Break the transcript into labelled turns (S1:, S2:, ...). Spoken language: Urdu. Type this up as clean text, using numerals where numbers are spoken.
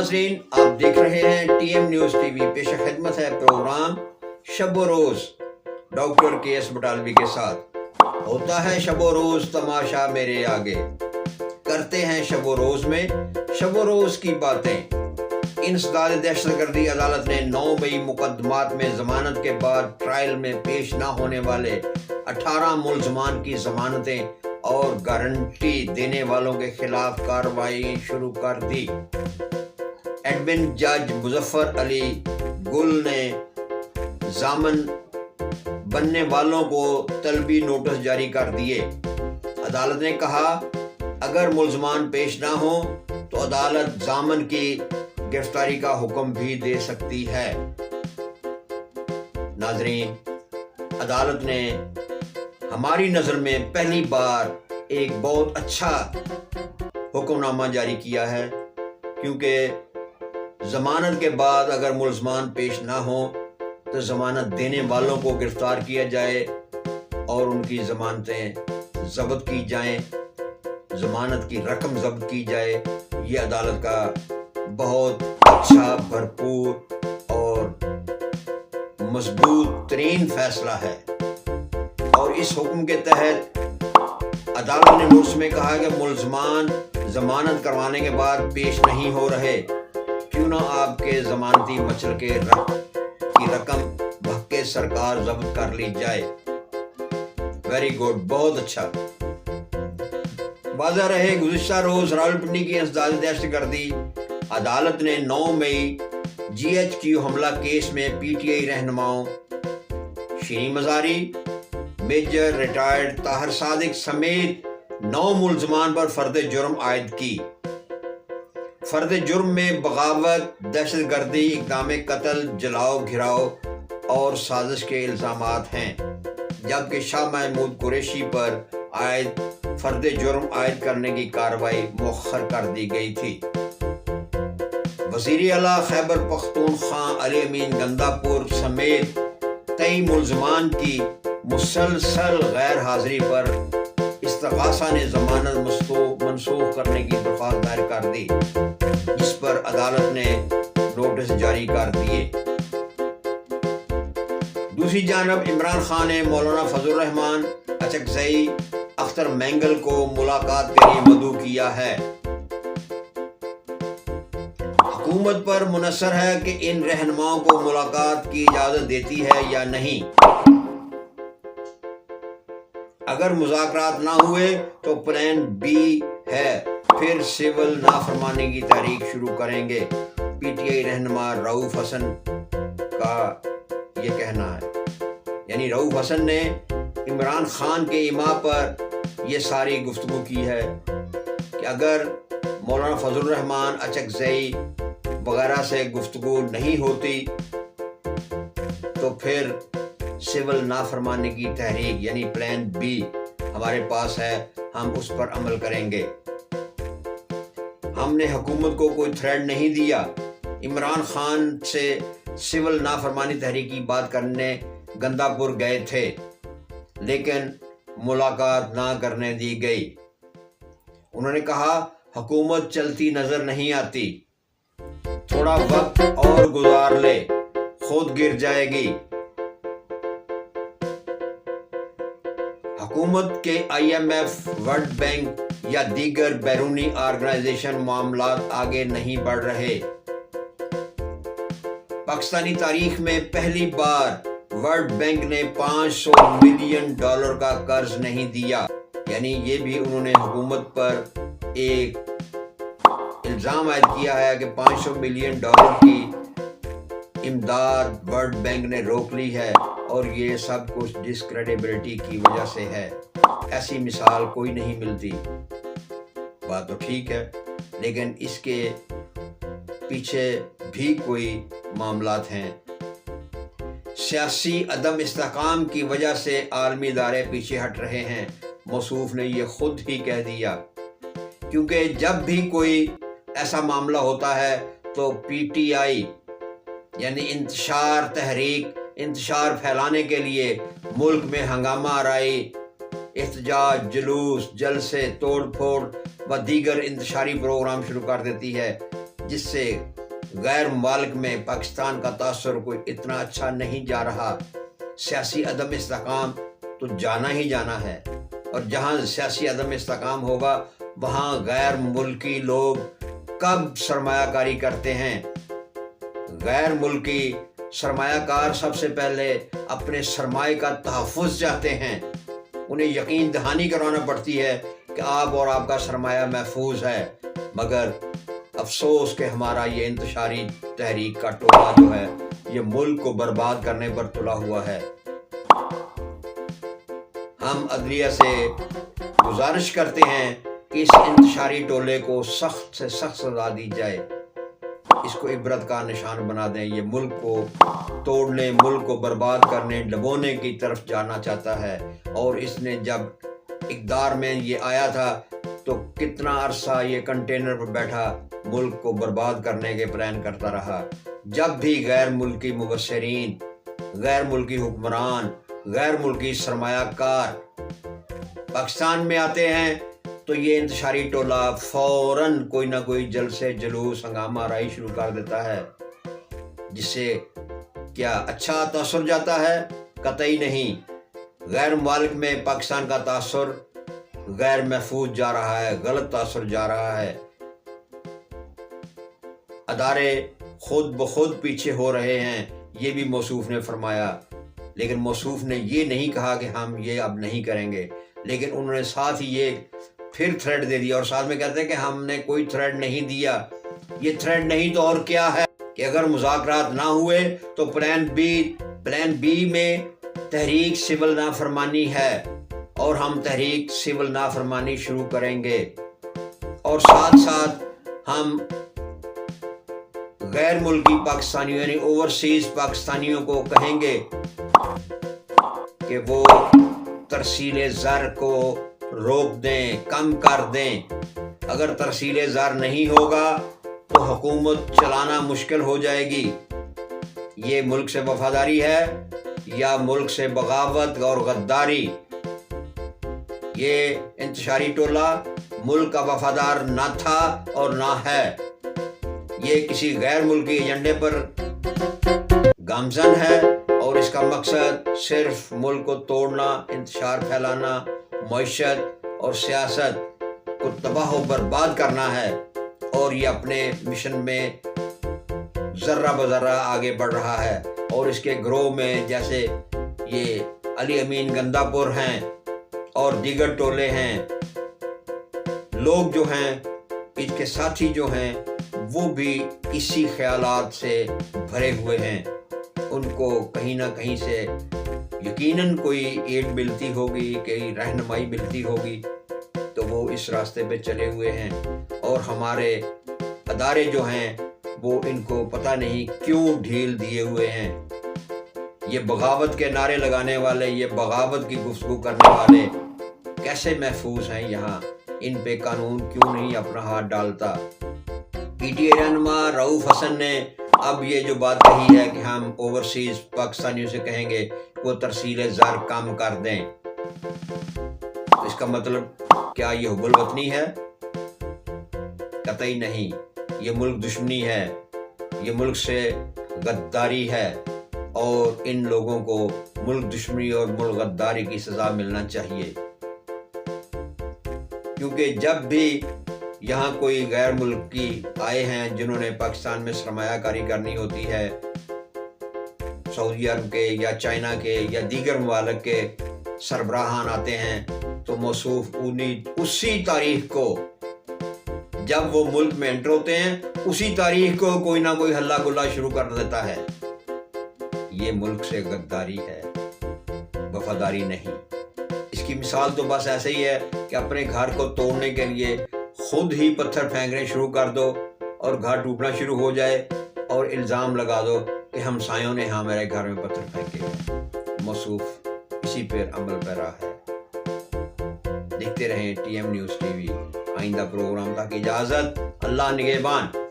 S1: ناظرین، آپ دیکھ رہے ہیں T M News T V. پیش خدمت ہے پروگرام شب و روز ڈاکٹر کے ایس بٹالوی کے ساتھ۔ ہوتا ہے شب و روز تماشا میرے آگے، کرتے ہیں شب و روز میں شب و روز کی باتیں۔ انسداد دہشت گردی عدالت نے 9 مئی مقدمات میں ضمانت کے بعد ٹرائل میں پیش نہ ہونے والے 18 ملزمان کی ضمانتیں اور گارنٹی دینے والوں کے خلاف کارروائی شروع کر دی۔ ایڈمن جج مظفر علی گل نے ضامن بننے والوں کو طلبی نوٹس جاری کر دیے۔ عدالت نے کہا اگر ملزمان پیش نہ ہوں تو عدالت ضامن کی گرفتاری کا حکم بھی دے سکتی ہے۔ ناظرین، عدالت نے ہماری نظر میں پہلی بار ایک بہت اچھا حکم نامہ جاری کیا ہے، کیونکہ ضمانت کے بعد اگر ملزمان پیش نہ ہوں تو ضمانت دینے والوں کو گرفتار کیا جائے اور ان کی ضمانتیں ضبط کی جائیں، ضمانت کی رقم ضبط کی جائے۔ یہ عدالت کا بہت اچھا، بھرپور اور مضبوط ترین فیصلہ ہے، اور اس حکم کے تحت عدالت نے نوٹس میں کہا کہ ملزمان ضمانت کروانے کے بعد پیش نہیں ہو رہے، کیوں نہ آپ کے ضمانتی مچل کی رقم بھگے سرکار ضبط کر لی جائے۔ ویری گڈ، بہت اچھا۔ واضح رہے، گزشتہ روز راولپنڈی کی انسداد دہشت گردی عدالت نے 9 مئی GHQ حملہ کیس میں PTI رہنماؤں شیریں مزاری، میجر ریٹائرڈ طاہر صادق سمیت 9 ملزمان پر فرد جرم عائد کی۔ فرد جرم میں بغاوت، دہشت گردی، اقدام قتل، جلاؤ، گھراؤ اور سازش کے الزامات ہیں، جبکہ شاہ محمود قریشی پر عائد فرد جرم عائد کرنے کی کارروائی مؤخر کر دی گئی تھی۔ وزیر اعلیٰ خیبر پختونخوا علی امین گندہ پور سمیت 23 ملزمان کی مسلسل غیر حاضری پر استغاثہ نے ضمانت منسوخ کرنے کی درخواست دائر کر دی، جس پر عدالت نے نوٹس جاری کر دیے۔ دوسری جانب عمران خان نے مولانا فضل الرحمان اچکزئی، اختر مینگل کو ملاقات کے لیے مدعو کیا ہے۔ حکومت پر منحصر ہے کہ ان رہنماؤں کو ملاقات کی اجازت دیتی ہے یا نہیں۔ اگر مذاکرات نہ ہوئے تو پلان B ہے، پھر سول نافرمانی کی تحریک شروع کریں گے۔ PTI رہنما رؤف حسن کا یہ کہنا ہے، یعنی رؤف حسن نے عمران خان کے ایما پر یہ ساری گفتگو کی ہے کہ اگر مولانا فضل الرحمان اچکزئی وغیرہ سے گفتگو نہیں ہوتی تو پھر سول نافرمانی کی تحریک یعنی پلان B ہمارے پاس ہے، ہم اس پر عمل کریں گے۔ ہم نے حکومت کو کوئی تھریٹ نہیں دیا۔ عمران خان سے سول نافرمانی تحریک کی بات کرنے گندہ پور گئے تھے، لیکن ملاقات نہ کرنے دی گئی۔ انہوں نے کہا حکومت چلتی نظر نہیں آتی، تھوڑا وقت اور گزار لے، خود گر جائے گی۔ حکومت کے IMF، ورلڈ بینک یا دیگر بیرونی آرگنائزیشن معاملات آگے نہیں بڑھ رہے۔ پاکستانی تاریخ میں پہلی بار ورلڈ بینک نے $500 ملین کا قرض نہیں دیا، یعنی یہ بھی انہوں نے حکومت پر ایک الزام عائد کیا ہے کہ $500 ملین کی امداد ورلڈ بینک نے روک لی ہے، اور یہ سب کچھ ڈسکریڈیبلٹی کی وجہ سے ہے۔ ایسی مثال کوئی نہیں ملتی۔ بات تو ٹھیک ہے، لیکن اس کے پیچھے بھی کوئی معاملات ہیں۔ سیاسی عدم استحکام کی وجہ سے عالمی ادارے پیچھے ہٹ رہے ہیں، موصوف نے یہ خود ہی کہہ دیا، کیونکہ جب بھی کوئی ایسا معاملہ ہوتا ہے تو PTI یعنی انتشار تحریک، انتشار پھیلانے کے لیے ملک میں ہنگامہ آرائی، احتجاج، جلوس، جلسے، توڑ پھوڑ و دیگر انتشاری پروگرام شروع کر دیتی ہے، جس سے غیر ممالک میں پاکستان کا تاثر کوئی اتنا اچھا نہیں جا رہا۔ سیاسی عدم استحکام تو جانا ہی جانا ہے، اور جہاں سیاسی عدم استحکام ہوگا وہاں غیر ملکی لوگ کب سرمایہ کاری کرتے ہیں؟ غیر ملکی سرمایہ کار سب سے پہلے اپنے سرمایہ کا تحفظ چاہتے ہیں۔ انہیں یقین دہانی کروانا پڑتی ہے کہ آپ اور آپ کا سرمایہ محفوظ ہے، مگر افسوس کہ ہمارا یہ انتشاری تحریک کا ٹولہ جو ہے یہ ملک کو برباد کرنے پر تلا ہوا ہے۔ ہم عدلیہ سے گزارش کرتے ہیں کہ اس انتشاری ٹولے کو سخت سے سخت سزا دی جائے، اس کو عبرت کا نشان بنا دیں۔ یہ ملک کو توڑنے، ملک کو برباد کرنے، ڈبونے کی طرف جانا چاہتا ہے، اور اس نے جب اقتدار میں یہ آیا تھا تو کتنا عرصہ یہ کنٹینر پر بیٹھا ملک کو برباد کرنے کے پلان کرتا رہا۔ جب بھی غیر ملکی مبصرین، غیر ملکی حکمران، غیر ملکی سرمایہ کار پاکستان میں آتے ہیں تو یہ انتشاری ٹولہ فوراً کوئی نہ کوئی جلسے، جلوس، ہنگامہ آرائی شروع کر دیتا ہے، جس سے کیا اچھا تاثر جاتا ہے؟ قطعی نہیں۔ غیر ممالک میں پاکستان کا تاثر غیر محفوظ جا رہا ہے، غلط تاثر جا رہا ہے۔ ادارے خود بخود پیچھے ہو رہے ہیں، یہ بھی موصوف نے فرمایا، لیکن موصوف نے یہ نہیں کہا کہ ہم یہ اب نہیں کریں گے، لیکن انہوں نے ساتھ ہی یہ پھر تھریڈ دے دیا، اور ساتھ میں کہتے ہیں کہ ہم نے کوئی تھریڈ نہیں دیا۔ یہ تھریڈ نہیں تو اور کیا ہے کہ اگر مذاکرات نہ ہوئے تو پلان بی میں تحریک سول نافرمانی ہے، اور ہم تحریک سول نافرمانی شروع کریں گے، اور ساتھ ساتھ ہم غیر ملکی پاکستانیوں یعنی اوورسیز پاکستانیوں کو کہیں گے کہ وہ ترسیل زر کو روک دیں، کم کر دیں۔ اگر ترسیل زر نہیں ہوگا تو حکومت چلانا مشکل ہو جائے گی۔ یہ ملک سے وفاداری ہے یا ملک سے بغاوت اور غداری؟ یہ انتشاری ٹولہ ملک کا وفادار نہ تھا اور نہ ہے، یہ کسی غیر ملکی ایجنڈے پر گامزن ہے، اور اس کا مقصد صرف ملک کو توڑنا، انتشار پھیلانا، معیشت اور سیاست کو تباہ و برباد کرنا ہے، اور یہ اپنے مشن میں ذرہ بذرہ آگے بڑھ رہا ہے۔ اور اس کے گروہ میں جیسے یہ علی امین گندہ پور ہیں اور دیگر ٹولے ہیں، لوگ جو ہیں اس کے ساتھی جو ہیں وہ بھی اسی خیالات سے بھرے ہوئے ہیں۔ ان کو کہیں نہ کہیں سے یقیناً کوئی ایڈ ملتی ہوگی، کوئی رہنمائی ملتی ہوگی، تو وہ اس راستے پہ چلے ہوئے ہیں، اور ہمارے ادارے جو ہیں وہ ان کو پتہ نہیں کیوں ڈھیل دیے ہوئے ہیں۔ یہ بغاوت کے نعرے لگانے والے، یہ بغاوت کی گفتگو کرنے والے کیسے محفوظ ہیں یہاں؟ ان پہ قانون کیوں نہیں اپنا ہاتھ ڈالتا؟ پی ٹی آئی رہنما رؤوف حسن نے اب یہ جو بات کہی ہے کہ ہم اوورسیز پاکستانیوں سے کہیں گے وہ ترسیل زر کم کر دیں، اس کا مطلب کیا یہ حب الوطنی ہے؟ قطعی نہیں، یہ ملک دشمنی ہے، یہ ملک سے غداری ہے، اور ان لوگوں کو ملک دشمنی اور ملک غداری کی سزا ملنا چاہیے، کیونکہ جب بھی یہاں کوئی غیر ملکی آئے ہیں جنہوں نے پاکستان میں سرمایہ کاری کرنی ہوتی ہے، سعودی عرب کے یا چائنا کے یا دیگر ممالک کے سربراہان آتے ہیں تو موصوف اسی تاریخ کو جب وہ ملک میں انٹر ہوتے ہیں اسی تاریخ کو کوئی نہ کوئی ہلا گلا شروع کر دیتا ہے۔ یہ ملک سے غداری ہے، وفاداری نہیں۔ اس کی مثال تو بس ایسے ہی ہے کہ اپنے گھر کو توڑنے کے لیے خود ہی پتھر پھینکنے شروع کر دو اور گھر ٹوٹنا شروع ہو جائے، اور الزام لگا دو کہ ہمسایوں نے ہمارے گھر میں پتھر پھینکے۔ موصوف اسی پر عمل پیرا ہے۔ دیکھتے رہیں T M News T V. آئندہ پروگرام تک اجازت، اللہ نگہبان۔